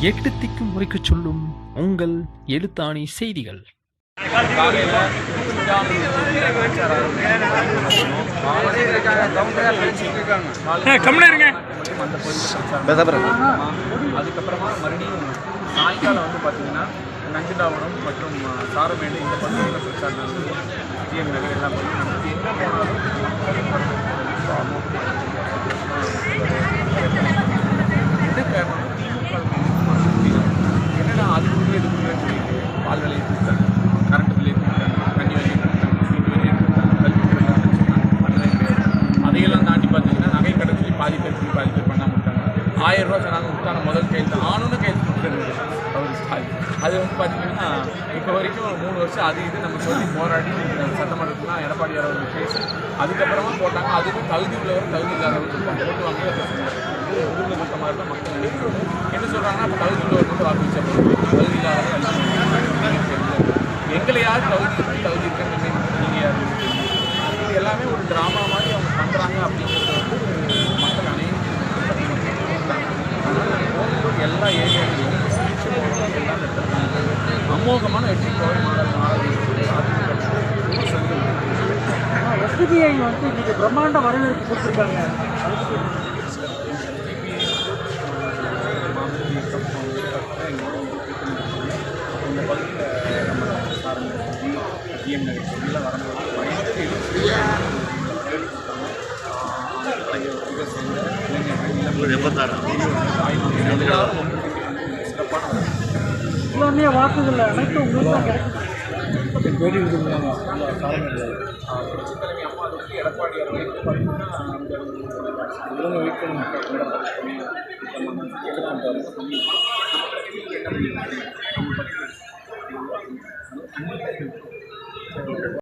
எட்டு திக்கும் உரைக்கச் சொல்லும் உங்கள் எழுத்தாணி செய்திகள். அதுக்கப்புறமா மறுபடியும் சாயங்காலம் வந்து பார்த்தீங்கன்னா நஞ்சுண்டாவனம் மற்றும் சாரமேடு இந்த பகுதியில் பிரச்சாரம் வந்து விஜயம் நகர் எல்லாம் பண்ணி எங்கே போனாலும் என்ன காரணம் என்னடா அதுக்குள்ளே இதுக்குள்ளே சொல்லிட்டு பால் விலையை கொடுத்தாங்க, கரண்ட் பில்லை கொடுத்தாங்க, தண்ணி விலையை கொடுத்தாங்க, வீட்டு விலையை கொடுத்தாங்க, கல்வி கொடுத்தாங்கன்னு சொன்னாங்க. பண்ணவே கிடையாது. அதையெல்லாம் தாண்டி பார்த்தீங்கன்னா நகை கடை சொல்லி பாதி பேர் பண்ணாமல் விட்டாங்க. 1000 ரூபா சொன்னாங்க, விட்டான முதல் கையெழுத்து ஆணுன்னு கையெழுத்து கொடுத்துருந்தது அவர் ஸ்டாலின். அது வந்து பார்த்தீங்கன்னா இப்போ வரைக்கும் 3 வருஷம் அது இது நம்ம சொல்லி போராடி சட்டமன்றத்துலாம் எடப்பாடியார் அவர்கள் பேசி அதுக்கப்புறமா போட்டாங்க. அதுக்கும் தகுதி உள்ளவர் தகுதி இல்லாதவர் சொல்லுவாங்க. ஓட்டு வாங்க ஊர்ல மொத்தமாக இருந்தால் மக்கள் என்ன சொல்கிறாங்கன்னா அப்போ தகுதி உள்ளவர் வந்து வாக்கு தகுதி இல்லாதவர் எங்களை யார் தகுதி இருக்குன்னு நீங்கள் யார்? இது எல்லாமே ஒரு ட்ராமா மாதிரி அவங்க பண்ணுறாங்க அப்படிங்கிறது வந்து மக்கள் அனைவரும் எல்லா ஏரியாவிலையும் எல்லாம் எடுத்துருக்காங்க. அமோகமான வெற்றி கோவை மாடல் எஸ்டிபிஐ வந்து இன்னைக்கு பிரம்மாண்ட வரவேற்பு கொடுத்துருக்காங்க. இந்த பகுதியில் நம்ம சாரமேடு விஜயம் நகர் பகுதியில் வரும்போது பயந்து எல்லாரும் சிறப்பான இஸ்லாமிய வாக்குகள் அனைத்தும் உங்களுக்கு தான் கிடைக்கும். புரட்சி தலைமை அம்மா அதுக்கு எடப்பாடி அவர்களுக்கு பார்த்தீங்கன்னா இவங்க வீட்டில் மக்கள்